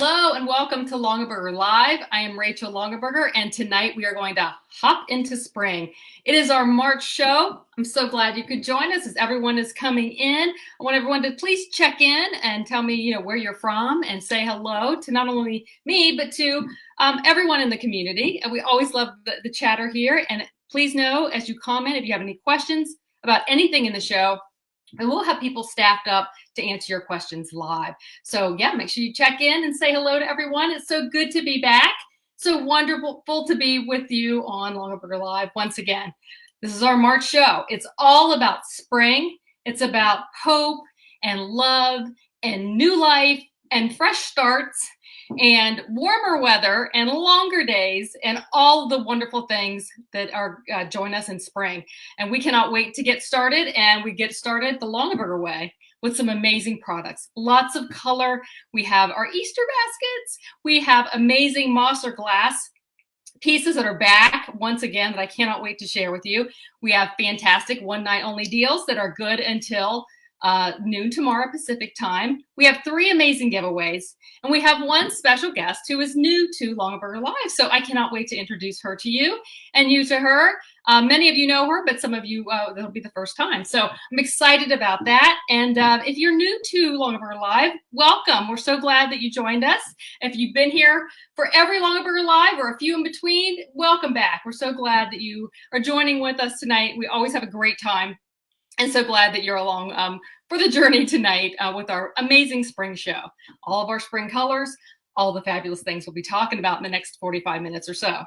Hello and welcome to Longaberger Live. I am Rachel Longaberger, and tonight we are going to hop into spring. It is our March show. I'm so glad you could join us as everyone is coming in. I want everyone to please check in and tell me, where you're from and say hello to not only me, but to everyone in the community. And we always love the chatter here. And please know, as you comment, if you have any questions about anything in the show, and we'll have people staffed up to answer your questions live. So yeah, make sure you check in and say hello to everyone. It's so good to be back. So wonderful to be with you on Longaberger Live once again. This is our March show. It's all about spring. It's about hope and love and new life and fresh starts and warmer weather and longer days and all the wonderful things that are join us in spring. And we cannot wait to get started, and we get started the Longaberger way with some amazing products. Lots of color. We have our Easter baskets. We have amazing moss or glass pieces that are back once again that I cannot wait to share with you. We have fantastic one night only deals that are good until noon tomorrow Pacific time. We have 3 amazing giveaways, and we have one special guest who is new to Longaberger Live. So I cannot wait to introduce her to you and you to her. Many of you know her, but some of you, that'll be the first time. So I'm excited about that. And if you're new to Longaberger Live, welcome. We're so glad that you joined us. If you've been here for every Longaberger Live or a few in between, welcome back. We're so glad that you are joining with us tonight. We always have a great time. And so glad that you're along for the journey tonight with our amazing spring show. All of our spring colors, all the fabulous things we'll be talking about in the next 45 minutes or so.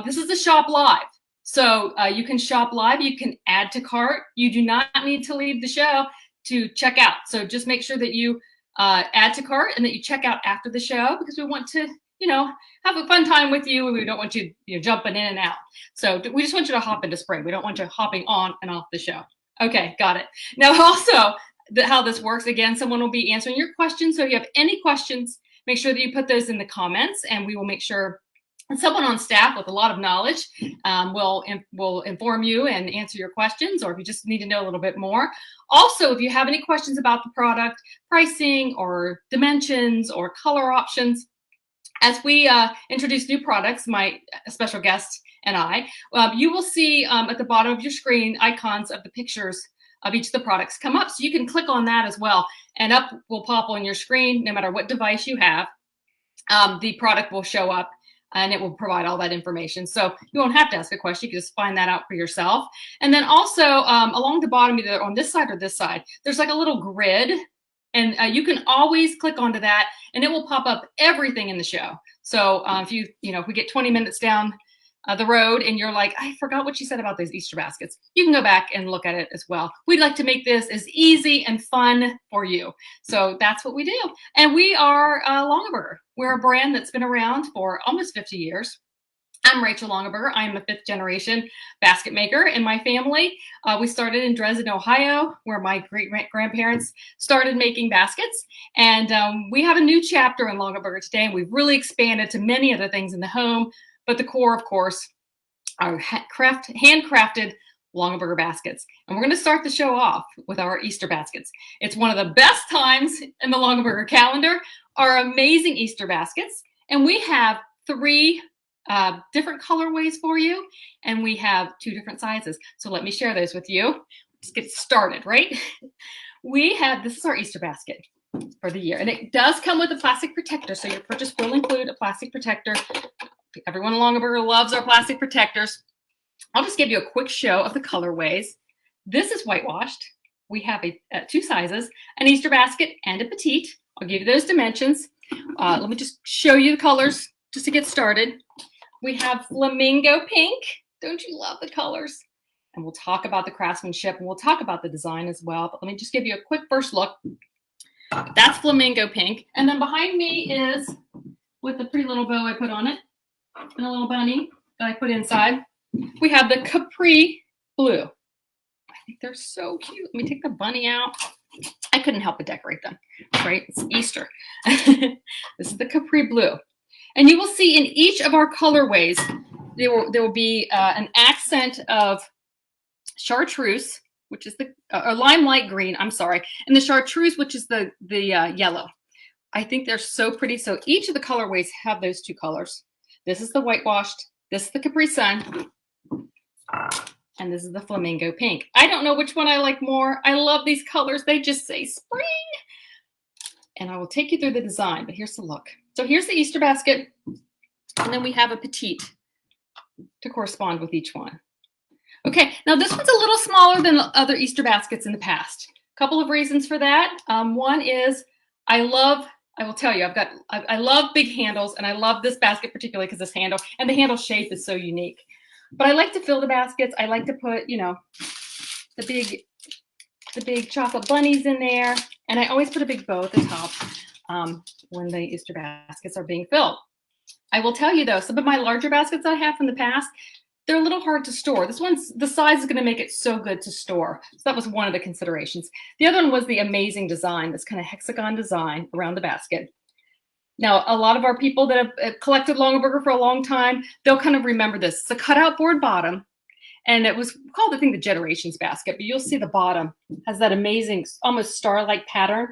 This is the Shop Live. So you can shop live, you can add to cart. You do not need to leave the show to check out. So just make sure that you add to cart and that you check out after the show, because we want to, have a fun time with you, and we don't want you, jumping in and out. So we just want you to hop into spring. We don't want you hopping on and off the show. Okay, got it. Now also, how this works, again, someone will be answering your questions. So if you have any questions, make sure that you put those in the comments, and we will make sure someone on staff with a lot of knowledge will inform you and answer your questions, or if you just need to know a little bit more. Also, if you have any questions about the product, pricing or dimensions or color options, as we introduce new products, my special guest and I, you will see at the bottom of your screen icons of the pictures of each of the products come up. So you can click on that as well, and up will pop on your screen no matter what device you have. The product will show up, and it will provide all that information. So you won't have to ask a question. You can just find that out for yourself. And then also along the bottom, either on this side or this side, there's like a little grid, and you can always click onto that, and it will pop up everything in the show. So if we get 20 minutes down the road and you're like, I forgot what you said about those Easter baskets, you can go back and look at it as well. We'd like to make this as easy and fun for you. So that's what we do. And we are Longaberger. We're a brand that's been around for almost 50 years. I'm Rachel Longaberger. I'm a 5th generation basket maker in my family. We started in Dresden, Ohio, where my great-grandparents started making baskets. And we have a new chapter in Longaberger today, and we've really expanded to many other things in the home. But the core, of course, are handcrafted Longaberger baskets. And we're going to start the show off with our Easter baskets. It's one of the best times in the Longaberger calendar, our amazing Easter baskets. And we have 3 different colorways for you, and we have 2 different sizes. So let me share those with you. Let's get started, right? This is our Easter basket for the year. And it does come with a plastic protector. So your purchase will include a plastic protector. Everyone in Longaberger loves our plastic protectors. I'll just give you a quick show of the colorways. This is whitewashed. We have 2 sizes, an Easter basket and a petite. I'll give you those dimensions. Let me just show you the colors just to get started. We have flamingo pink. Don't you love the colors? And we'll talk about the craftsmanship, and we'll talk about the design as well. But let me just give you a quick first look. That's flamingo pink. And then behind me is, with the pretty little bow I put on it, and a little bunny that I put inside, we have the Capri Blue. I think they're so cute. Let me take the bunny out. I couldn't help but decorate them, right? It's Easter. This is the Capri Blue. And you will see in each of our colorways, there will be an accent of chartreuse, which is the limelight green, I'm sorry, and the chartreuse, which is the yellow. I think they're so pretty. So each of the colorways have those two colors. This is the whitewashed, this is the Capri Sun, and this is the flamingo pink. I don't know which one I like more. I love these colors. They just say spring. And I will take you through the design, but here's the look. So here's the Easter basket, and then we have a petite to correspond with each one. Okay, now this one's a little smaller than the other Easter baskets in the past. A couple of reasons for that. One is I will tell you, I love big handles, and I love this basket particularly because this handle, and the handle shape is so unique. But I like to fill the baskets. I like to put, you know, the big chocolate bunnies in there, and I always put a big bow at the top when the Easter baskets are being filled. I will tell you though, some of my larger baskets I have from the past, they're a little hard to store. This one's, the size is going to make it so good to store. So that was one of the considerations. The other one was the amazing design, this kind of hexagon design around the basket. Now, a lot of our people that have collected Longaberger for a long time, they'll kind of remember this. It's a cutout board bottom, and it was called, I think, the Generations basket, but you'll see the bottom has that amazing, almost star-like pattern.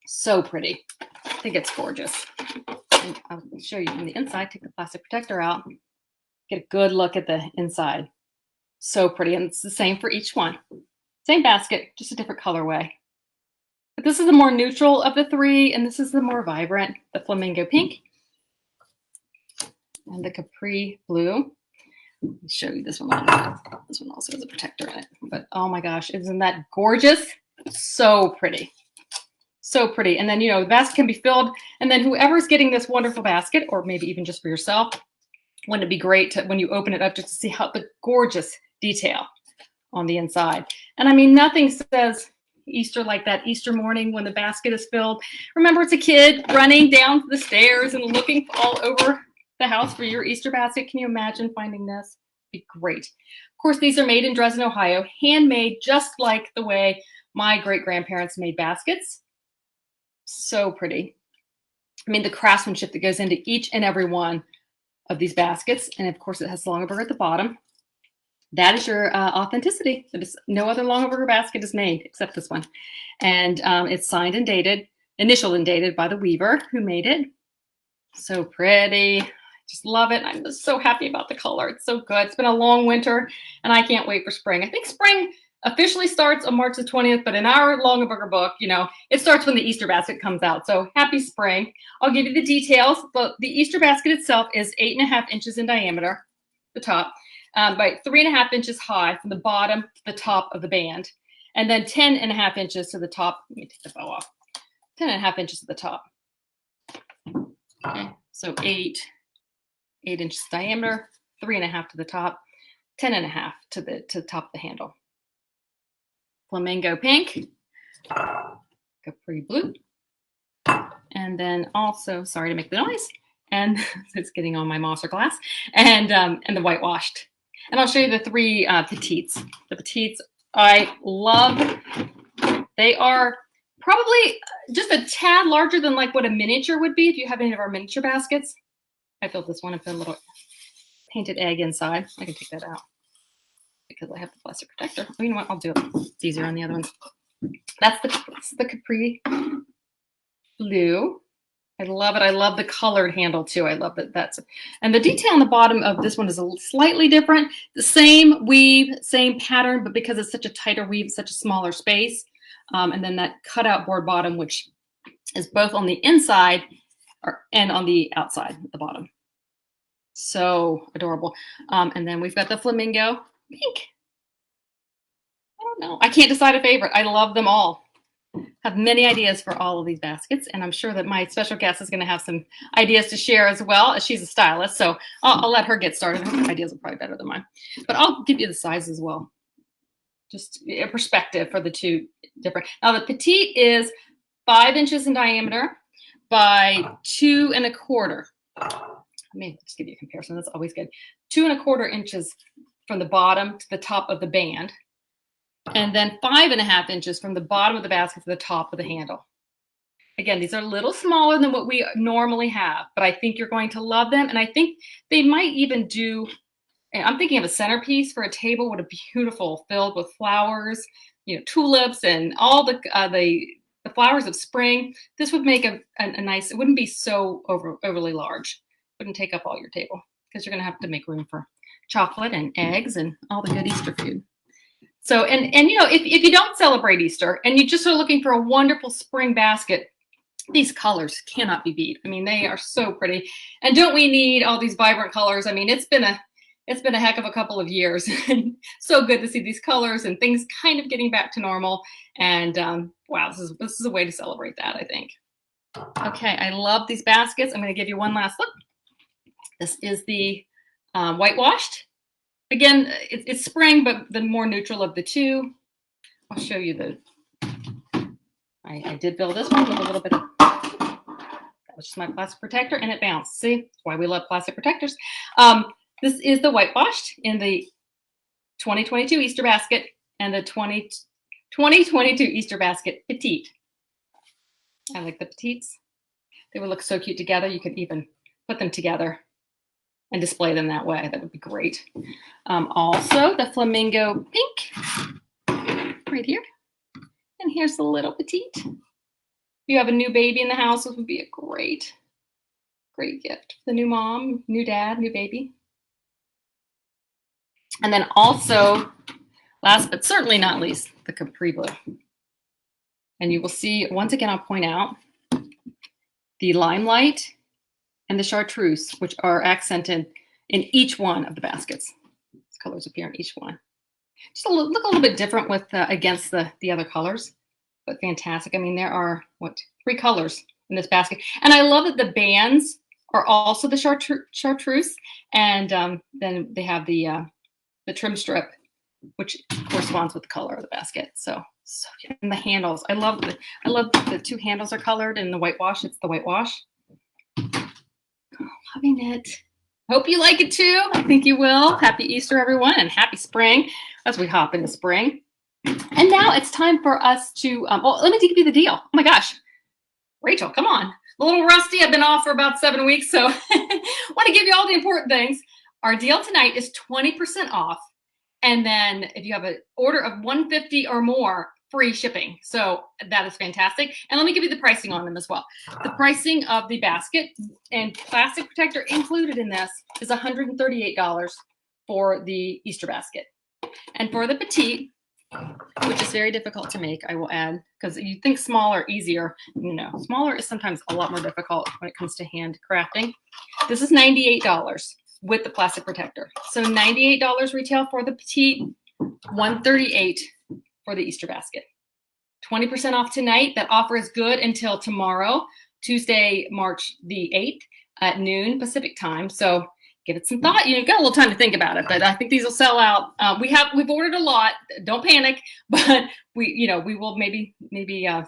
So pretty. I think it's gorgeous. And I'll show you from the inside. Take the plastic protector out. Get a good look at the inside. So pretty, and it's the same for each one. Same basket, just a different colorway. But this is the more neutral of the three, and this is the more vibrant, the flamingo pink and the Capri Blue. Let me show you this one. This one also has a protector in it. But oh my gosh, isn't that gorgeous? So pretty. So pretty. And then, you know, the basket can be filled, and then whoever's getting this wonderful basket, or maybe even just for yourself, wouldn't it be great to, when you open it up, just to see how the gorgeous detail on the inside. And I mean, nothing says Easter like that Easter morning when the basket is filled. Remember, it's a kid running down the stairs and looking all over the house for your Easter basket. Can you imagine finding this? It'd be great. Of course, these are made in Dresden, Ohio, handmade just like the way my great-grandparents made baskets. So pretty. I mean, the craftsmanship that goes into each and every one of these baskets. And of course, it has Longaberger at the bottom. That is your authenticity. No other Longaberger basket is made except this one. And it's signed and dated, initialed and dated by the weaver who made it. So pretty. Just love it. I'm just so happy about the color. It's so good. It's been a long winter, and I can't wait for spring. I think spring officially starts on March the 20th, but in our Longaberger book, you know, it starts when the Easter basket comes out. So happy spring. I'll give you the details, but the Easter basket itself is 8.5 inches in diameter, the top, by 3.5 inches high from the bottom to the top of the band, and then 10.5 inches to the top. Let me take the bow off. 10.5 inches to the top. Okay, so 8 inches diameter, 3.5 to the top, 10.5 to the top of the handle. Flamingo pink, Capri Blue, and then also, sorry to make the noise, and it's getting on my Monster glass, and the whitewashed. And I'll show you the three petites. The petites I love. They are probably just a tad larger than like what a miniature would be if you have any of our miniature baskets. I filled this one and put a little painted egg inside. I can take that out because I have the plastic protector. Oh, you know what? I'll do it. It's easier on the other ones. That's the Capri Blue. I love it. I love the colored handle too. I love that. And the detail on the bottom of this one is slightly different. The same weave, same pattern, but because it's such a tighter weave, such a smaller space. And then that cutout board bottom, which is both on the inside and on the outside at the bottom. So adorable. And then we've got the flamingo pink. I don't know. I can't decide a favorite. I love them all. Have many ideas for all of these baskets, and I'm sure that my special guest is going to have some ideas to share as well. She's a stylist, so I'll let her get started. Her ideas are probably better than mine, but I'll give you the size as well. Just a perspective for the two different. Now the petite is 5 inches in diameter by 2 1/4. Let me just give you a comparison. That's always good. 2 1/4 inches from the bottom to the top of the band. And then 5.5 inches from the bottom of the basket to the top of the handle. Again, these are a little smaller than what we normally have, but I think you're going to love them. And I think they might even do, I'm thinking of a centerpiece for a table. What a beautiful, filled with flowers, you know, tulips and all the the flowers of spring. This would make a nice, it wouldn't be so overly large. It wouldn't take up all your table because you're going to have to make room for chocolate and eggs and all the good Easter food. So, and you know, if you don't celebrate Easter and you just are looking for a wonderful spring basket, these colors cannot be beat. I mean, they are so pretty. And don't we need all these vibrant colors? I mean, it's been a heck of a couple of years. So good to see these colors and things kind of getting back to normal. And wow, this is a way to celebrate that, I think. Okay, I love these baskets. I'm going to give you one last look. This is the whitewashed. Again, it's spring, but the more neutral of the two. I'll show you the. I did build this one with a little bit of. That was just my plastic protector, and it bounced. See, that's why we love plastic protectors. This is the whitewashed in the 2022 Easter basket and the 2022 Easter basket Petite. I like the Petites. They would look so cute together. You could even put them together and display them that way. That would be great. Also, the flamingo pink right here. And here's the little Petite. If you have a new baby in the house, this would be a great gift. The new mom, new dad, new baby. And then also, last but certainly not least, the Capri Blue. And you will see, once again, I'll point out the limelight and the chartreuse, which are accented in each one of the baskets. These colors appear in each one. Just look a little bit different with against the other colors, but fantastic. I mean, there are, 3 colors in this basket. And I love that the bands are also the chartreuse, and then they have the trim strip, which corresponds with the color of the basket. So and the handles. I love the 2 handles are colored, and the whitewash, it's the whitewash. Loving it. Hope you like it too. I think you will. Happy Easter, everyone, and happy spring as we hop into spring. And now it's time for us to, well, let me give you the deal. Oh my gosh. Rachel, come on. A little rusty. I've been off for about 7 weeks, so want to give you all the important things. Our deal tonight is 20% off. And then if you have an order of $150 or more, free shipping. So that is fantastic. And let me give you the pricing on them as well. The pricing of the basket and plastic protector included in this is $138 for the Easter basket. And for the Petite, which is very difficult to make, I will add, because you think smaller, easier. No, smaller is sometimes a lot more difficult when it comes to hand crafting. This is $98 with the plastic protector. So $98 retail for the Petite, $138 for the Easter basket. 20% off tonight. That offer is good until tomorrow, Tuesday, March the 8th at noon Pacific time. So give it some thought. You've got a little time to think about it, but I think these will sell out. We've ordered a lot. Don't panic, but we will maybe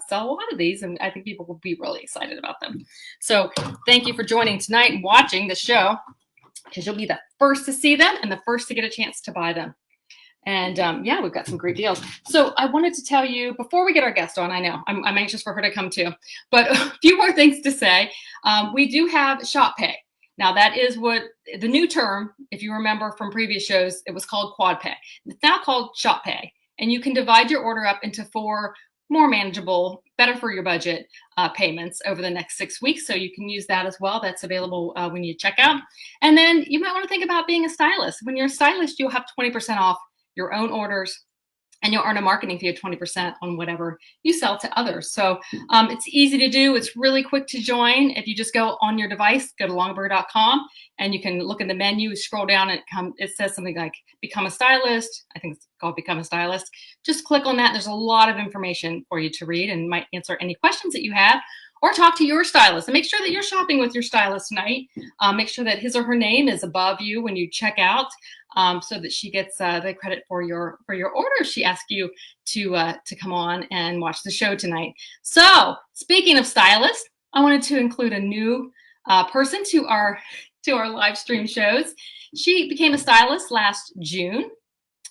sell a lot of these, and I think people will be really excited about them. So thank you for joining tonight and watching the show, because you'll be the first to see them and the first to get a chance to buy them. And yeah, we've got some great deals. So I wanted to tell you before we get our guest on, I know I'm anxious for her to come too, but a few more things to say. We do have Shop Pay. Now that is what the new term, if you remember from previous shows, it was called Quad Pay. It's now called Shop Pay. And you can divide your order up into 4 more manageable, better for your budget payments over the next 6 weeks. So you can use that as well. That's available when you check out. And then you might want to think about being a stylist. When you're a stylist, you'll have 20% off your own orders, and you'll earn a marketing fee of 20% on whatever you sell to others. So it's easy to do. It's really quick to join. If you just go on your device, go to longaberger.com, and you can look in the menu, scroll down, and it says something like Become a Stylist. I think it's called Become a Stylist. Just click on that. There's a lot of information for you to read, and might answer any questions that you have, or talk to your stylist. And make sure that you're shopping with your stylist tonight. Make sure that his or her name is above you when you check out, so that she gets the credit for your order. She asks you to come on and watch the show tonight. So speaking of stylists, I wanted to include a new person to our live stream shows. She became a stylist last June.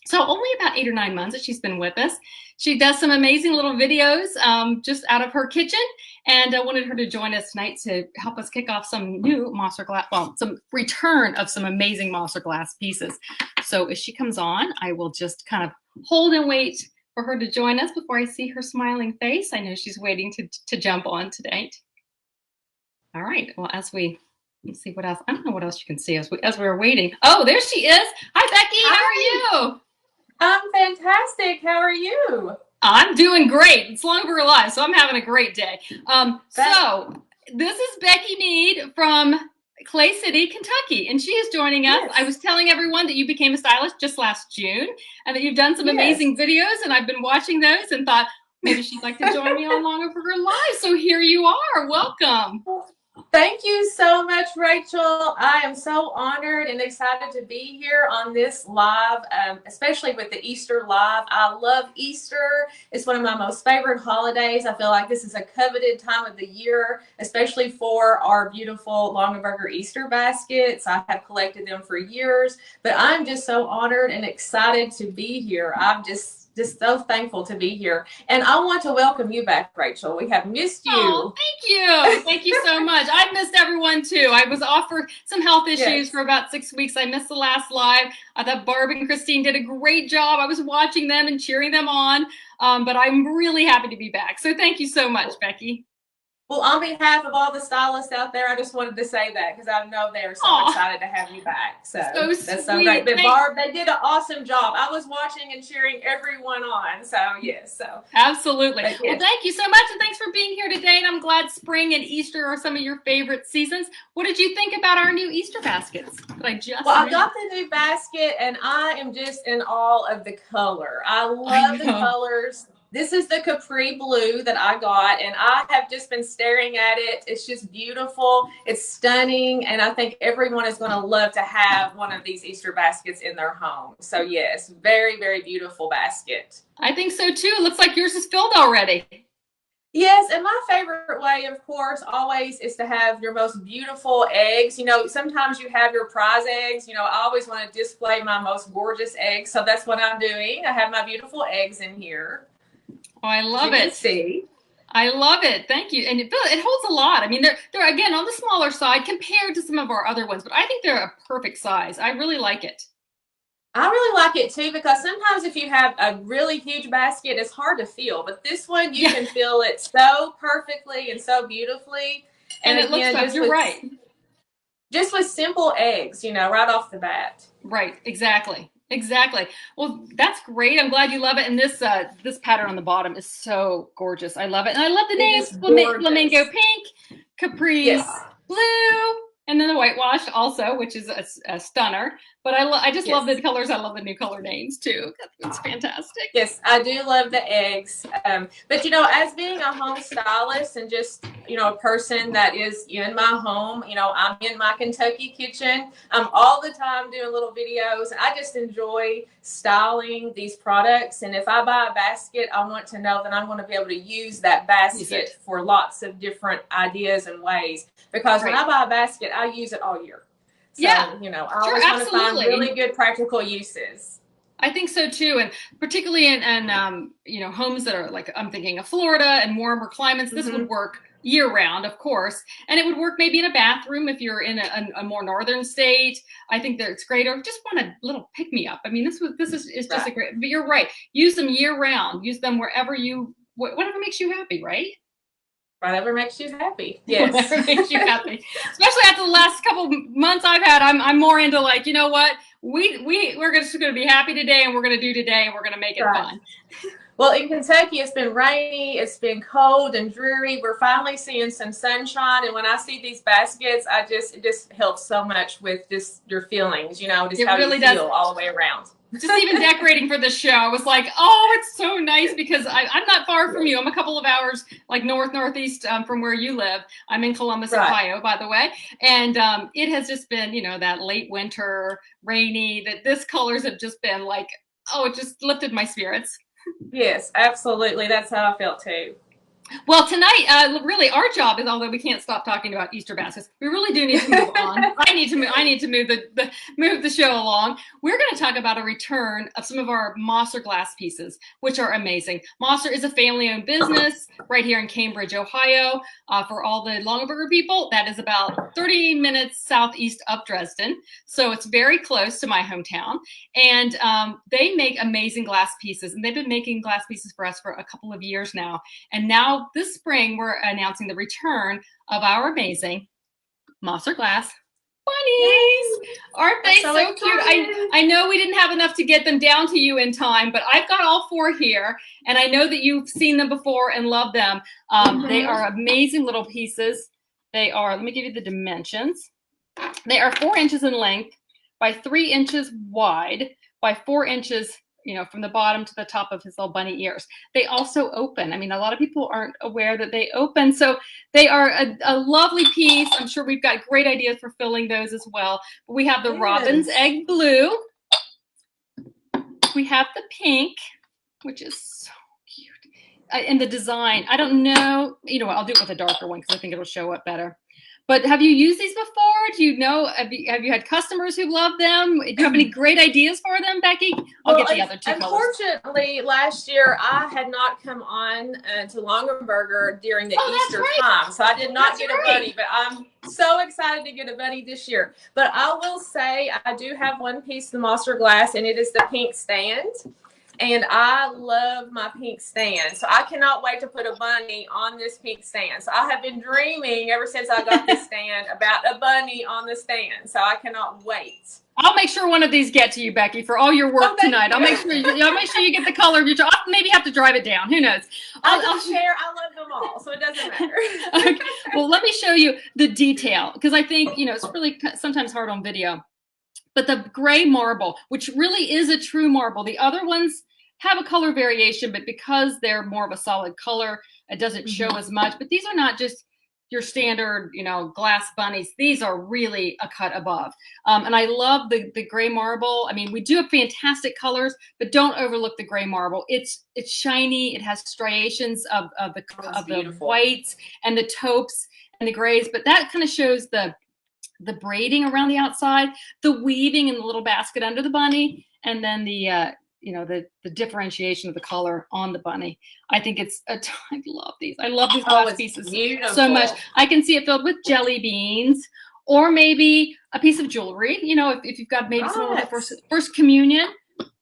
So only about 8 or 9 months that she's been with us. She does some amazing little videos just out of her kitchen, and I wanted her to join us tonight to help us kick off some new Mossor glass, well, some return of some amazing Mossor glass pieces. So if she comes on, I will just kind of hold and wait for her to join us before I see her smiling face. I know she's waiting to jump on today. All right. Well, let's see what else. I don't know what else you can see as we're waiting. Oh, there she is. Hi, Becky. How are you? I'm fantastic. How are you? I'm doing great. It's Longaberger Live, so I'm having a great day. That So this is Becky Nead from Clay City, Kentucky, and she is joining us. I yes, was telling everyone that you became a stylist just last June and that you've done some yes. amazing videos, and I've been watching those and thought maybe she'd like to join me on Longaberger Live. So here you are. Welcome. Thank you so much, Rachel. I am so honored and excited to be here on this live, especially with the Easter live. I love Easter. It's one of my most favorite holidays. I feel like this is a coveted time of the year, especially for our beautiful Longaberger Easter baskets. I have collected them for years, but I'm just so honored and excited to be here. I'm just so thankful to be here. And I want to welcome you back, Rachel. We have missed Oh, you. thank you. Thank you so much. I've missed everyone too. I was off for some health issues Yes. for about 6 weeks. I missed the last live. I thought Barb and Christine did a great job. I was watching them and cheering them on. But I'm really happy to be back. So thank you so much, Becky. Well, on behalf of all the stylists out there, I just wanted to say that because I know they're so Oh, excited to have you back. So so that's so great. sweet. But Barb, they did an awesome job. I was watching and cheering everyone on. So yes, Absolutely. but Well, yes. thank you so much. And thanks for being here today. And I'm glad spring and Easter are some of your favorite seasons. What did you think about our new Easter baskets that I just Well, I made? got the new basket and I am just in awe of the color. I I love the know. colors. This is the Capri Blue that I got, and I have just been staring at it. It's just beautiful. It's stunning, and I think everyone is going to love to have one of these Easter baskets in their home. So, yes, very, very beautiful basket. I think so too. It looks like yours is filled already. Yes, and my favorite way, of course, always is to have your most beautiful eggs. You know, sometimes you have your prize eggs. You know, I always want to display my most gorgeous eggs. So that's what I'm doing. I have my beautiful eggs in here, Oh, I as love you can it. see. I love it. Thank you. And it holds a lot. I mean, they're again on the smaller side compared to some of our other ones, but I think they're a perfect size. I really like it. I really like it too because sometimes if you have a really huge basket, it's hard to feel. But this one, you Yeah, can feel it so perfectly and so beautifully. and And it looks again, tough. You're right. just with simple eggs, you know, right off the bat. Right. Exactly. Exactly. Well, that's great. I'm glad you love it. And this pattern on the bottom is so gorgeous. I love it. And I love the It names is Flamingo gorgeous. Pink, Capri Yes. Blue, and then the whitewash also, which is a stunner. But I just love Yes. the colors. I love the new color names too. It's fantastic. Yes, I do love the eggs. But, you know, as being a home stylist and just, you know, a person that is in my home, you know, I'm in my Kentucky kitchen. I'm all the time doing little videos. I just enjoy styling these products. And if I buy a basket, I want to know that I'm going to be able to use that Use it. basket for lots of different ideas and ways. Because when Right. I buy a basket, I use it all year. Yeah. So, you know, I Sure. always want to find Absolutely. And really good practical uses. I think so too, and particularly in homes that are like I'm thinking of Florida and warmer climates, this would Mm-hmm. work year round, of course, and it would work maybe in a bathroom if you're in a more northern state. I think that it's great, or just want a little pick me up. I mean, this is just a Right. great. But you're right, use them year round, use them wherever whatever makes you happy, right? Whatever makes you happy. Yes. Whatever makes you happy. Especially after the last couple months I've had, I'm more into like, you know what? We're just going to be happy today, and we're going to do today, and we're going to make it Right. fun. Well, in Kentucky, it's been rainy, it's been cold and dreary. We're finally seeing some sunshine. And when I see these baskets, it just helps so much with just your feelings, you know, just It how you really does. feel all the way around. Just even decorating for the show, I was like, oh, it's so nice because I'm not far from you. I'm a couple of hours like northeast from where you live. I'm in Columbus, Right. Ohio, by the way, and it has just been that late winter, rainy. That this colors have just been like, oh, it just lifted my spirits. Yes, absolutely. That's how I felt too. Well, tonight, really, our job is, although we can't stop talking about Easter baskets, we really do need to move on. I need to move. I need to move the show along. We're going to talk about a return of some of our Mosser glass pieces, which are amazing. Mosser is a family-owned business right here in Cambridge, Ohio. For all the Longaberger people, that is about 30 minutes southeast of Dresden, so it's very close to my hometown. And they make amazing glass pieces, and they've been making glass pieces for us for a couple of years now. And now this spring, we're announcing the return of our amazing Mosser Glass bunnies. Aren't they so cute? I know we didn't have enough to get them down to you in time, but I've got all four here, and I know that you've seen them before and love them. They are amazing little pieces. They are, let me give you the dimensions. They are 4 inches in length by 3 inches wide by 4 inches, you know, from the bottom to the top of his little bunny ears. They also open. I mean, a lot of people aren't aware that they open. So they are a lovely piece. I'm sure we've got great ideas for filling those as well. But we have the robin's egg blue. We have the pink, which is so cute. And the design, I don't know, you know what, I'll do it with a darker one because I think it'll show up better. But have you used these before? Do you know, have you had customers who love them? Do you have any great ideas for them, Becky? I'll get the other two colors. Unfortunately, last year I had not come on to Longaberger during the Easter time, so I did not get a bunny, but I'm so excited to get a bunny this year. But I will say I do have one piece of the Mosser glass, and it is the pink stand. And I love my pink stand. So I cannot wait to put a bunny on this pink stand. So I have been dreaming ever since I got this stand about a bunny on the stand. So I cannot wait. I'll make sure one of these get to you, Becky, for all your work tonight. I'll make sure you get the color of your choice. I'll maybe have to drive it down. Who knows? I'll share. I love them all, so it doesn't matter. Okay. Well, let me show you the detail, because I think, you know, it's really sometimes hard on video. But the gray marble, which really is a true marble, the other ones have a color variation, but because they're more of a solid color, it doesn't show as much. But these are not just your standard, you know, glass bunnies. These are really a cut above. And I love the gray marble. I mean, we do have fantastic colors, but don't overlook the gray marble. It's shiny. It has striations of the whites and the taupes and the grays, but that kind of shows the braiding around the outside, the weaving in the little basket under the bunny, and then the you know, the differentiation of the color on the bunny. I think it's I love these. I love these glass pieces so much. I can see it filled with jelly beans, or maybe a piece of jewelry. You know, if you've got maybe someone with first communion,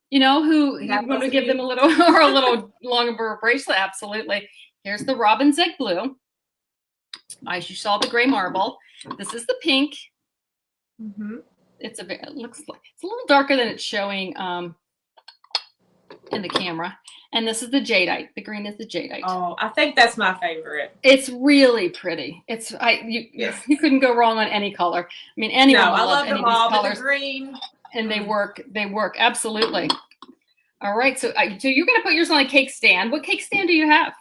you know, who you want to give them a little or a little Longaberger bracelet. Absolutely. Here's the robin's egg blue. As you saw, the gray marble. This is the pink. It looks like it's a little darker than it's showing in the camera. And this is the Jadeite. The green is the Jadeite. Oh, I think that's my favorite. It's really pretty. You couldn't go wrong on any color. I mean, anyone would love any of these colors. The green. And they work absolutely. All right, so you're going to put yours on a cake stand. What cake stand do you have?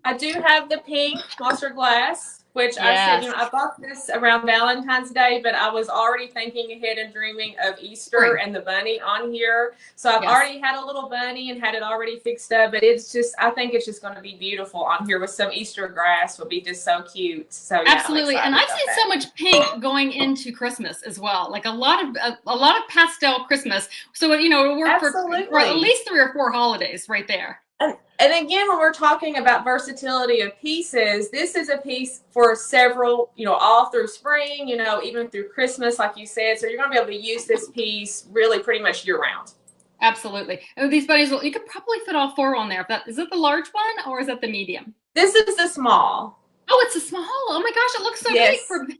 I do have the pink Mosser glass, which I said, you know, I bought this around Valentine's Day, but I was already thinking ahead and dreaming of Easter and the bunny on here. So I've already had a little bunny and had it already fixed up, but it's just, I think it's just going to be beautiful on here with some Easter grass. Would be just so cute. So yeah, absolutely. And I've seen so much pink going into Christmas as well, like a lot of pastel Christmas. So, you know, it'll work for at least 3 or 4 holidays right there. And again, when we're talking about versatility of pieces, this is a piece for several, you know, all through spring, you know, even through Christmas, like you said. So you're going to be able to use this piece really pretty much year round. Absolutely. And these bunnies, you could probably fit all 4 on there. Is it the large one or is it the medium? This is the small. Oh, it's a small. Oh my gosh, it looks so big for the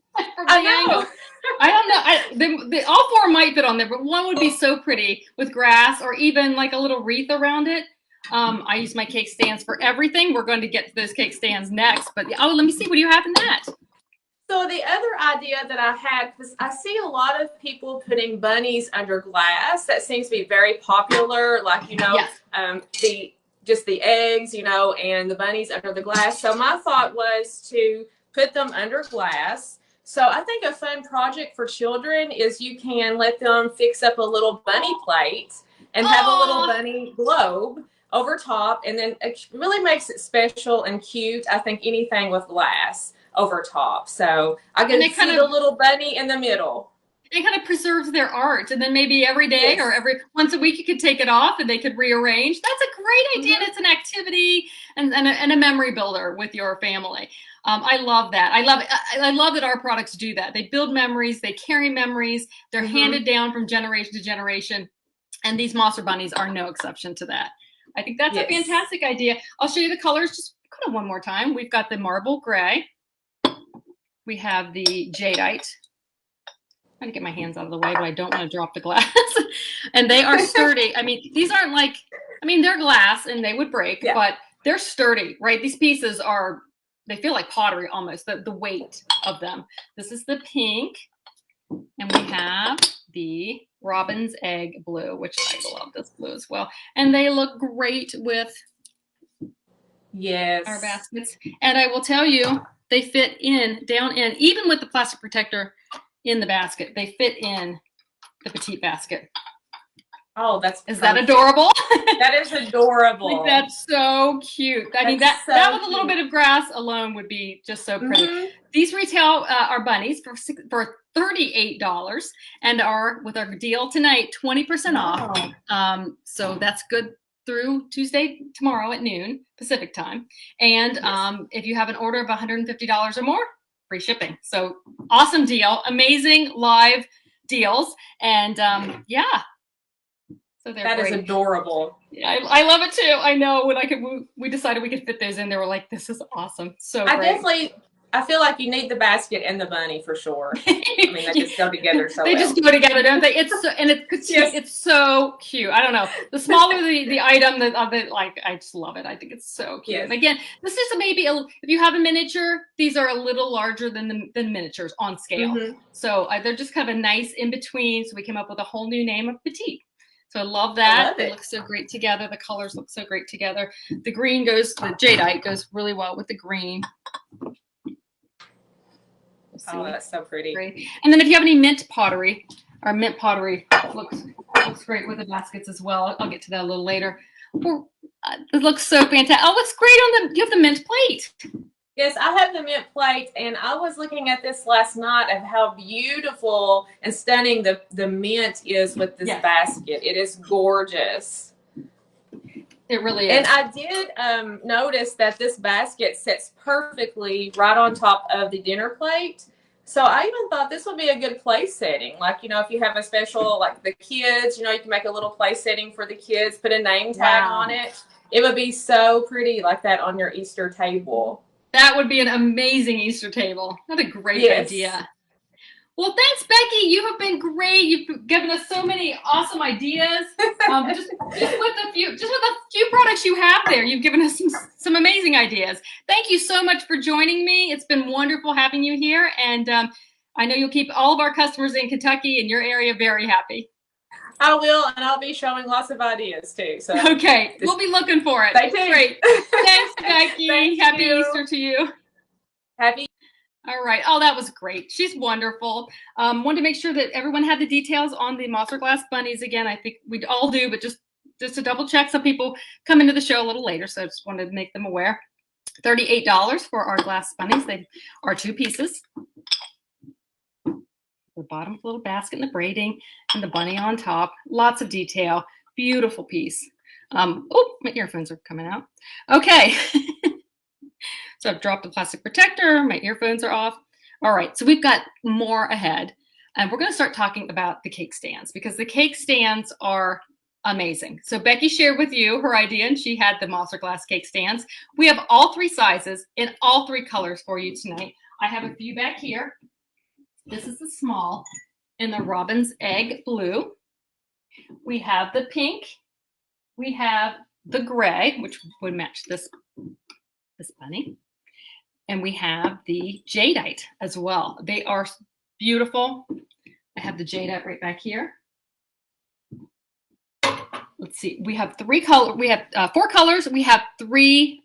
angle. I don't know. All 4 might fit on there, but one would be so pretty with grass or even like a little wreath around it. I use my cake stands for everything. We're going to get to those cake stands next, but let me see. What do you have in that? So the other idea that I had, because I see a lot of people putting bunnies under glass. That seems to be very popular. Like, you know, the eggs, you know, and the bunnies under the glass. So my thought was to put them under glass. So I think a fun project for children is you can let them fix up a little bunny plate and have a little bunny globe. over top, and then it really makes it special and cute. I think anything with glass over top. So I And can see the little bunny in the middle. It kind of preserves their art, and then maybe every day or every once a week you could take it off and they could rearrange. That's a great idea. And it's an activity and a memory builder with your family. I love that. I love that our products do that. They build memories, they carry memories, they're handed down from generation to generation, and these Monster Bunnies are no exception to that. I think that's a fantastic idea. I'll show you the colors just kind of one more time. We've got the marble gray, we have the jadeite. I'm trying to get my hands out of the way, but I don't want to drop the glass. And they are sturdy. I mean, these aren't like, I mean, they're glass and they would break, but they're sturdy, right? These pieces are, they feel like pottery almost, the weight of them. This is the pink. And we have the robin's egg blue, which I love this blue as well. And they look great with our baskets. And I will tell you, they fit in, down in, even with the plastic protector in the basket. They fit in the Petite basket. Oh, that's Is that adorable? That is adorable. Like, that's so cute. I mean, that with a little bit of grass alone would be just so pretty. These retail our bunnies for $38 and are, with our deal tonight, 20% off. So that's good through Tuesday, tomorrow at noon Pacific time. And if you have an order of $150 or more, free shipping. So awesome deal, amazing live deals, and yeah. So that is adorable. Yeah, I love it too. I know when we decided we could fit those in, they were like, "This is awesome." So great. I feel like you need the basket and the bunny for sure. I mean, they just go together so they well. just go together, don't they? It's so, and it's so cute. I don't know. The smaller the item, like, I just love it. I think it's so cute. And again, this is maybe if you have a miniature, these are a little larger than miniatures on scale. So they're just kind of a nice in between. So we came up with a whole new name of Petite. So I love that. They look so great together. The colors look so great together. The jadeite goes really well with the green. Oh, that's so pretty. Great. And then if you have any mint pottery, our mint pottery looks great with the baskets as well. I'll get to that a little later. It looks so fantastic. Oh, looks great on you have the mint plate. Yes, I have the mint plate, and I was looking at this last night of how beautiful and stunning the mint is with this basket. It is gorgeous. It really is. And I did notice that this basket sits perfectly right on top of the dinner plate. So I even thought this would be a good place setting. Like, if you have a special, like the kids, you can make a little place setting for the kids, put a name tag on it. It would be so pretty like that on your Easter table. That would be an amazing Easter table. What a great idea. Well, thanks, Becky. You have been great. You've given us so many awesome ideas. Just with a few products you have there, you've given us some amazing ideas. Thank you so much for joining me. It's been wonderful having you here, and I know you'll keep all of our customers in Kentucky and your area very happy. I will, and I'll be showing lots of ideas too. So okay, we'll be looking for it. Stay tuned. Great. Thanks, Becky. Happy Easter to you. Happy. All right. Oh, that was great. She's wonderful. Wanted to make sure that everyone had the details on the Monster Glass bunnies. Again, I think we all do, but just to double check. Some people come into the show a little later, so I just wanted to make them aware. $38 for our glass bunnies. They are 2 pieces. The bottom little basket and the braiding, and the bunny on top. Lots of detail. Beautiful piece. Oh, my earphones are coming out. Okay. So I've dropped the plastic protector. My earphones are off. All right, so we've got more ahead. And we're going to start talking about the cake stands, because the cake stands are amazing. So Becky shared with you her idea, and she had the Monster Glass cake stands. We have all 3 sizes in all 3 colors for you tonight. I have a few back here. This is the small in the robin's egg blue. We have the pink. We have the gray, which would match this bunny. And we have the jadeite as well. They are beautiful. I have the jadeite right back here. Let's see. We have 3 colors. We have 4 colors. We have 3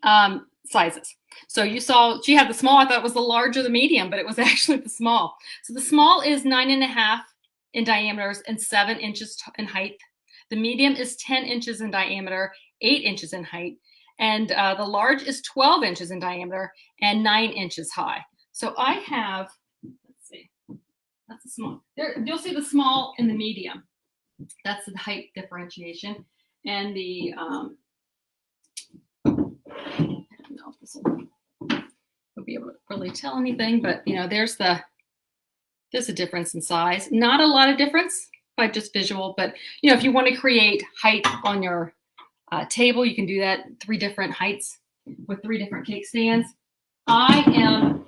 sizes. So you saw she had the small. I thought it was the large or the medium, but it was actually the small. So the small is 9.5 in diameter and 7 inches in height. The medium is 10 inches in diameter 8 inches in height. And the large is 12 inches in diameter and 9 inches high. So I have, let's see, that's the small. There, you'll see the small and the medium. That's the height differentiation. And the, I don't know if this will be able to really tell anything, but you know, there's a difference in size. Not a lot of difference by just visual, but you know, if you want to create height on your table, you can do that 3 different heights with 3 different cake stands. I am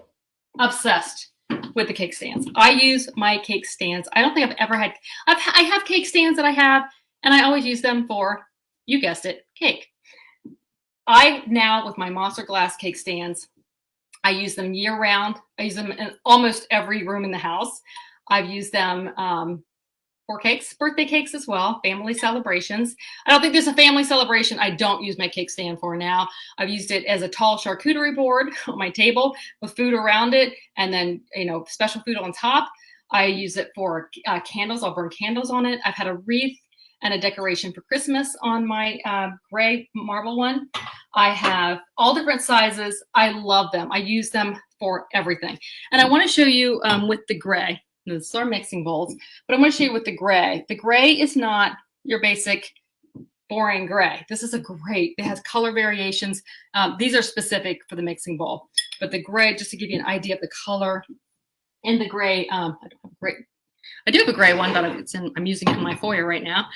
obsessed with the cake stands. I use my cake stands. I don't think I've ever had, I have cake stands that I have, and I always use them for, you guessed it, cake. I now, with my monster glass cake stands, I use them year round. I use them in almost every room in the house. I've used them for cakes, birthday cakes as well, family celebrations. I don't think there's a family celebration I don't use my cake stand for now. I've used it as a tall charcuterie board on my table with food around it, and then, you know, special food on top. I use it for candles. I'll burn candles on it. I've had a wreath and a decoration for Christmas on my gray marble one. I have all different sizes. I love them. I use them for everything. And I want to show you with the gray. These are mixing bowls, but I'm going to show you with the gray. The gray is not your basic boring gray. This is a great, it has color variations. These are specific for the mixing bowl, but the gray, just to give you an idea of the color in the gray, I don't have a gray. I do have a gray one, but I'm using it in my foyer right now.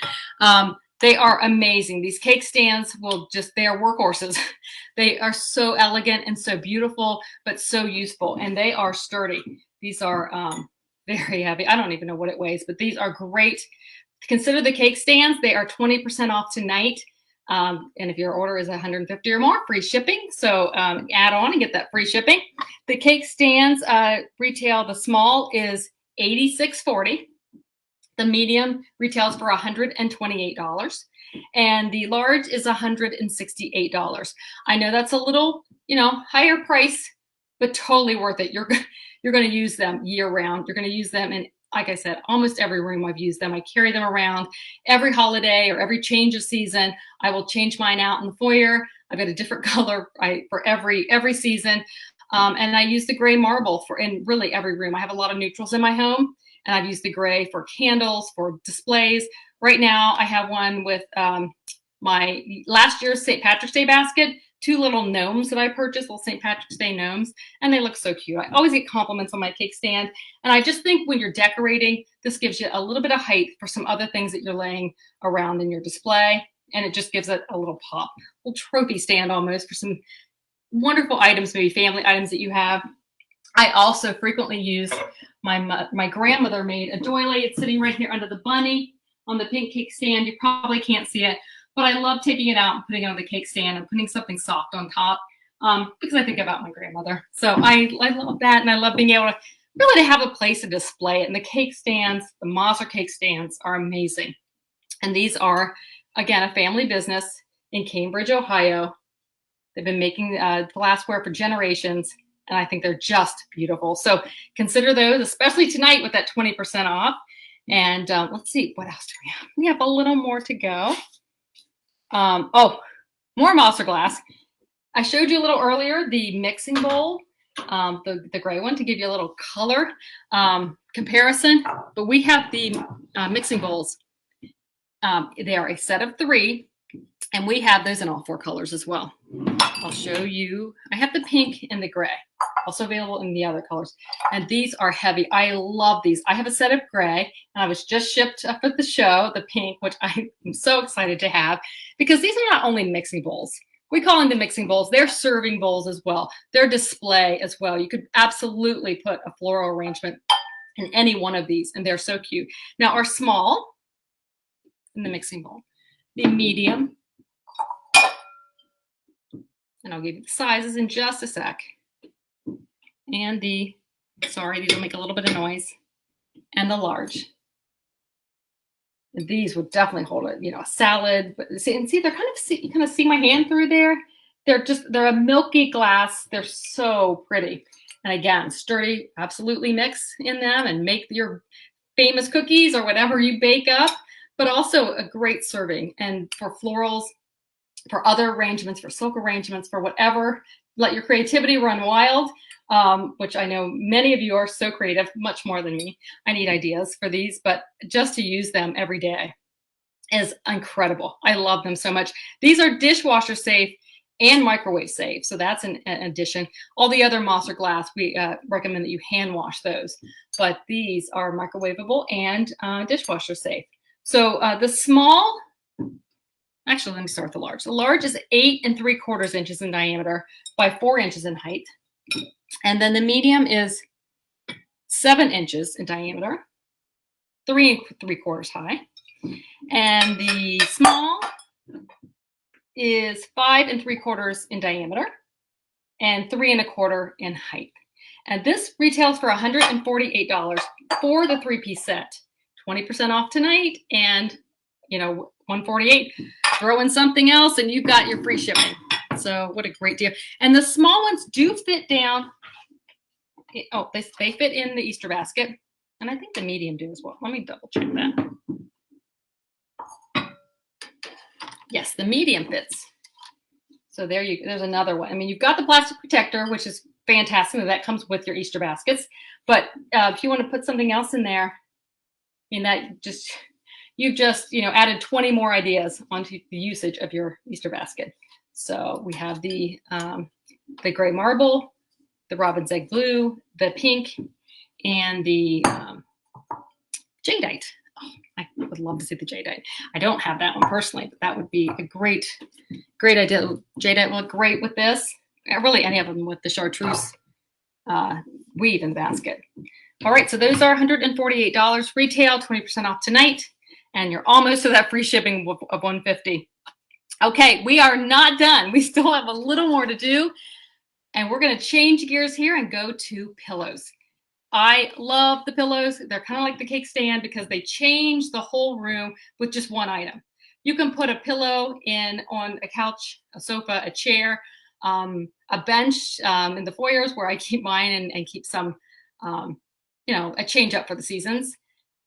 They are amazing. These cake stands they are workhorses. They are so elegant and so beautiful, but so useful, and they are sturdy. These are very heavy. I don't even know what it weighs, but these are great. Consider the cake stands. They are 20% off tonight. And if your order is 150 or more, free shipping. So add on and get that free shipping. The cake stands retail, the small is $86.40. The medium retails for $128. And the large is $168. I know that's a little, you know, higher price, but totally worth it. You're going to use them year round. You're going to use them in, like I said, almost every room I've used them. I carry them around every holiday or every change of season. I will change mine out in the foyer. I've got a different color for every season. And I use the gray marble in really every room. I have a lot of neutrals in my home, and I've used the gray for candles, for displays. Right now, I have one with my last year's St. Patrick's Day basket, 2 little gnomes that I purchased, little St. Patrick's Day gnomes, and they look so cute. I always get compliments on my cake stand, and I just think when you're decorating, this gives you a little bit of height for some other things that you're laying around in your display, and it just gives it a little pop, a little trophy stand almost for some wonderful items, maybe family items that you have. I also frequently use my grandmother made a doily. It's sitting right here under the bunny on the pink cake stand. You probably can't see it, but I love taking it out and putting it on the cake stand and putting something soft on top because I think about my grandmother. So I love that, and I love being able to really have a place to display it. And the cake stands, the Moser cake stands, are amazing. And these are, again, a family business in Cambridge, Ohio. They've been making glassware for generations, and I think they're just beautiful. So consider those, especially tonight with that 20% off. And let's see, what else do we have? We have a little more to go. More Moser glass. I showed you a little earlier the mixing bowl, the gray one, to give you a little color comparison. But we have the mixing bowls. They are a set of 3, and we have those in all 4 colors as well. I'll show you. I have the pink and the gray, also available in the other colors. And these are heavy. I love these. I have a set of gray, and I was just shipped up at the show, the pink, which I am so excited to have, because these are not only mixing bowls. We call them the mixing bowls. They're serving bowls as well. They're display as well. You could absolutely put a floral arrangement in any one of these, and they're so cute. Now, our small in the mixing bowl, the medium, and I'll give you the sizes in just a sec. And these will make a little bit of noise. And the large. These would definitely hold it, a salad. But see, they're you kind of see my hand through there. They're a milky glass. They're so pretty. And again, sturdy, absolutely mix in them and make your famous cookies or whatever you bake up, but also a great serving. And for florals, for other arrangements, for silk arrangements, for whatever. Let your creativity run wild, which I know many of you are so creative, much more than me. I need ideas for these, but just to use them every day is incredible. I love them so much. These are dishwasher safe and microwave safe, so that's an addition. All the other moss or glass, we recommend that you hand wash those, but these are microwavable and dishwasher safe. So the small, actually, let me start with the large. The large is 8 3/4 inches in diameter by 4 inches in height. And then the medium is 7 inches in diameter, 3 3/4 high. And the small is 5 3/4 in diameter and 3 1/4 in height. And this retails for $148 for the 3-piece set. 20% off tonight, and you know, $148. Throw in something else and you've got your free shipping. So what a great deal. And the small ones do fit down. Oh, they fit in the Easter basket. And I think the medium do as well. Let me double check that. Yes, the medium fits. So there's another one. I mean, you've got the plastic protector, which is fantastic. That comes with your Easter baskets. But if you want to put something else in there, I mean, you've just added 20 more ideas onto the usage of your Easter basket. So we have the gray marble, the robin's egg blue, the pink, and the jadeite. Oh, I would love to see the jadeite. I don't have that one personally, but that would be a great idea. Jadeite will look great with this. Really, any of them with the chartreuse weave in the basket. All right, so those are $148 retail, 20% off tonight, and you're almost to that free shipping of $150. Okay, we are not done. We still have a little more to do, and we're going to change gears here and go to pillows. I love the pillows. They're kind of like the cake stand because they change the whole room with just one item. You can put a pillow on a couch, a sofa, a chair, a bench in the foyers where I keep mine and keep some, a change up for the seasons.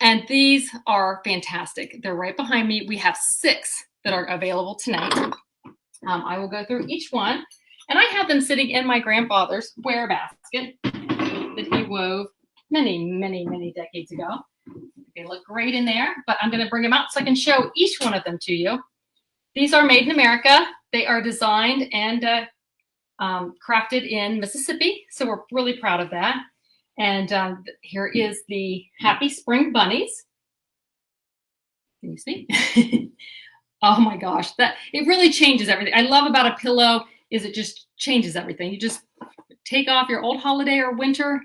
And these are fantastic. They're right behind me. We have 6 that are available tonight. I will go through each one. And I have them sitting in my grandfather's wear basket that he wove many, many, many decades ago. They look great in there, but I'm going to bring them out so I can show each one of them to you. These are made in America. They are designed and crafted in Mississippi, so we're really proud of that. And here is the Happy Spring Bunnies. Can you see? Oh my gosh, it really changes everything. I love about a pillow is it just changes everything. You just take off your old holiday or winter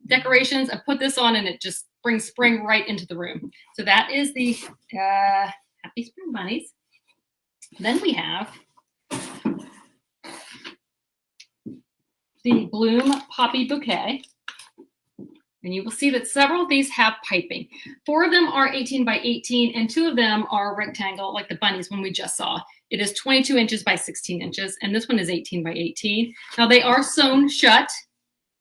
decorations and put this on, and it just brings spring right into the room. So that is the Happy Spring Bunnies. Then we have the Bloom Poppy Bouquet. And you will see that several of these have piping. 4 of them are 18 by 18, and 2 of them are rectangle, like the bunnies one we just saw. It is 22 inches by 16 inches, and this one is 18 by 18. Now they are sewn shut,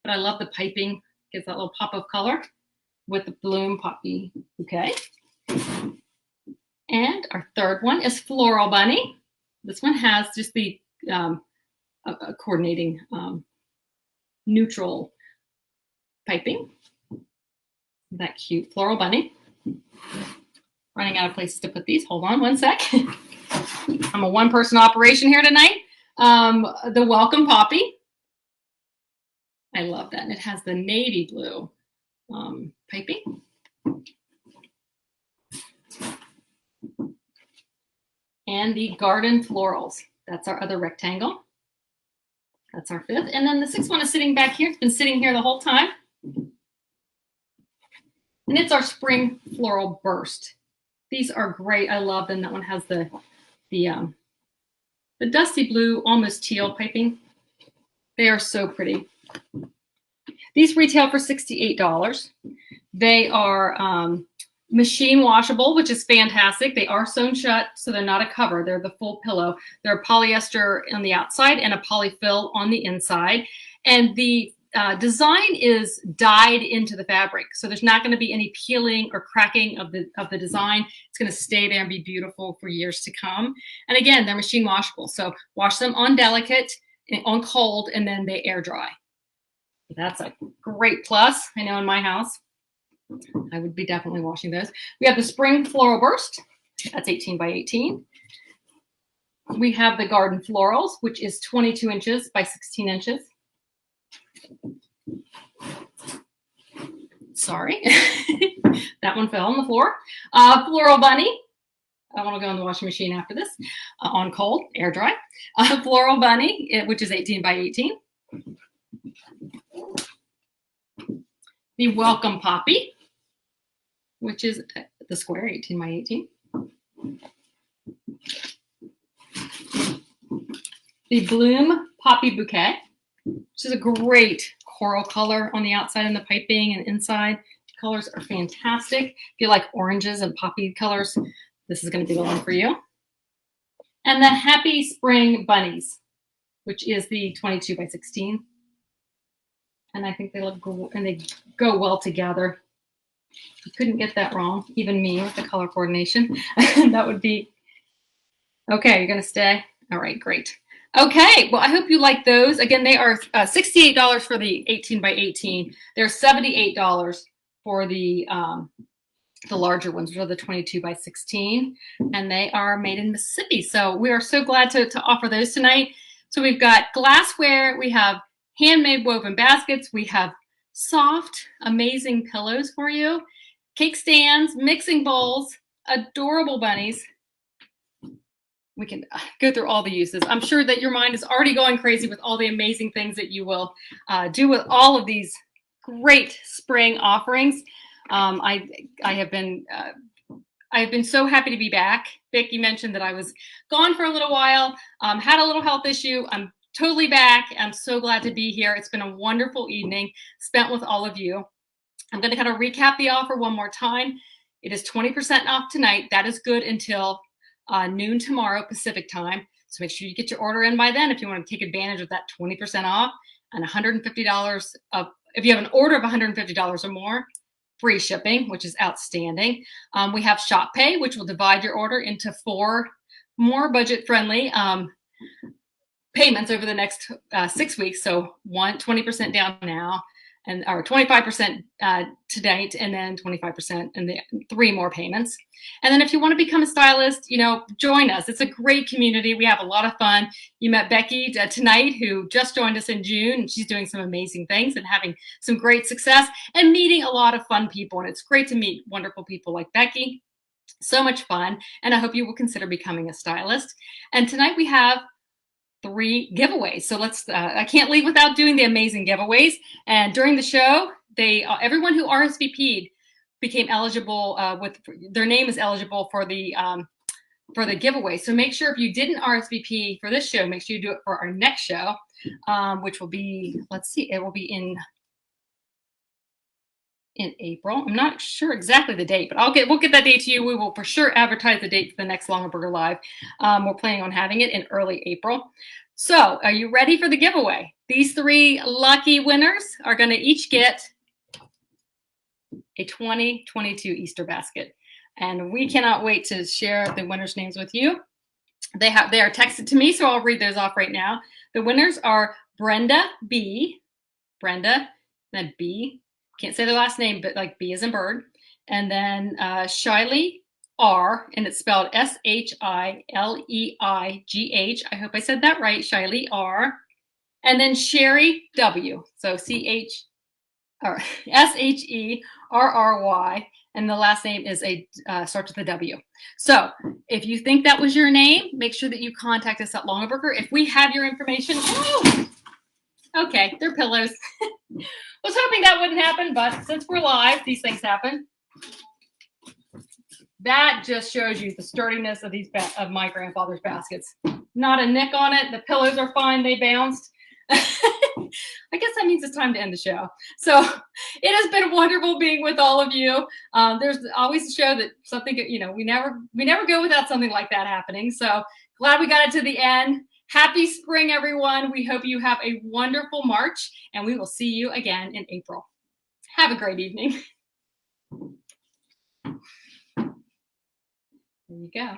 but I love the piping. Gives that little pop of color with the Bloom Poppy Bouquet. And our third one is Floral Bunny. This one has just the coordinating neutral piping. That cute Floral Bunny. Running out of places to put these. Hold on one sec. I'm a one-person operation here tonight. The Welcome Poppy. I love that. And it has the navy blue piping. And the Garden Florals. That's our other rectangle. That's our 5th. And then the 6th one is sitting back here. It's been sitting here the whole time. And it's our Spring Floral Burst. These are great. I love them. That one has the dusty blue, almost teal piping. They are so pretty. These retail for $68. They are machine washable, which is fantastic. They are sewn shut, so they're not a cover. They're the full pillow. They're polyester on the outside and a polyfill on the inside. And the design is dyed into the fabric, so there's not going to be any peeling or cracking of the design. It's going to stay there and be beautiful for years to come. And again, they're machine washable, so wash them on delicate, on cold, and then they air dry. That's a great plus. I know in my house, I would be definitely washing those. We have the Spring Floral Burst. That's 18 by 18. We have the Garden Florals, which is 22 inches by 16 inches. Sorry, that one fell on the floor. Floral Bunny. I want to go in the washing machine after this. On cold, air dry. Floral Bunny, which is 18 by 18. The Welcome Poppy, which is the square, 18 by 18. The Bloom Poppy Bouquet, which is a great coral color on the outside and the piping and inside. The colors are fantastic. If you like oranges and poppy colors, this is going to be the one for you. And the Happy Spring Bunnies, which is the 22 by 16. And I think they look cool and they go well together. You couldn't get that wrong, even me with the color coordination. That would be, okay, you're going to stay? All right, great. Okay, well, I hope you like those. Again, they are $68 for the 18 by 18. They're $78 for the larger ones, which are the 22 by 16. And they are made in Mississippi. So we are so glad to offer those tonight. So we've got glassware, we have handmade woven baskets, we have soft, amazing pillows for you, cake stands, mixing bowls, adorable bunnies. We can go through all the uses. I'm sure that your mind is already going crazy with all the amazing things that you will do with all of these great spring offerings. I have been so happy to be back. Becky mentioned that I was gone for a little while, had a little health issue. I'm totally back. I'm so glad to be here. It's been a wonderful evening spent with all of you. I'm going to kind of recap the offer one more time. It is 20% off tonight. That is good until noon tomorrow Pacific time. So make sure you get your order in by then if you want to take advantage of that 20% off and $150 of, if you have an order of $150 or more, free shipping, which is outstanding. We have Shop Pay, which will divide your order into 4 more budget-friendly payments over the next 6 weeks. So 20% down now, and or 25% to date, and then 25% in the 3 more payments. And then if you want to become a stylist, join us. It's a great community. We have a lot of fun. You met Becky tonight, who just joined us in June, and she's doing some amazing things and having some great success and meeting a lot of fun people. And it's great to meet wonderful people like Becky. So much fun. And I hope you will consider becoming a stylist. And tonight we have 3 giveaways. So let's, I can't leave without doing the amazing giveaways. And during the show, everyone who RSVP'd became eligible with, their name is eligible for the giveaway. So make sure if you didn't RSVP for this show, make sure you do it for our next show, which will be, let's see, it will be in April. I'm not sure exactly the date, but we'll get that date to you. We will for sure advertise the date for the next Longaberger Live. We're planning on having it in early April. So are you ready for the giveaway? These 3 lucky winners are going to each get a 2022 Easter basket. And we cannot wait to share the winners' names with you. They are texted to me, so I'll read those off right now. The winners are Brenda B, then B, can't say their last name, but like B as in bird. And then Shiley R, and it's spelled Shaileigh. I hope I said that right, Shiley R. And then Sherry W, so Sherry, and the last name is starts with a W. So if you think that was your name, make sure that you contact us at Longaberger. If we have your information, okay, they're pillows. Was hoping that wouldn't happen, but since we're live, these things happen. That just shows you the sturdiness of of my grandfather's baskets. Not a nick on it. The pillows are fine. They bounced. I guess that means it's time to end the show. So it has been wonderful being with all of you. There's always a show that something, we never go without something like that happening. So glad we got it to the end. Happy spring, everyone. We hope you have a wonderful March, and we will see you again in April. Have a great evening. There you go.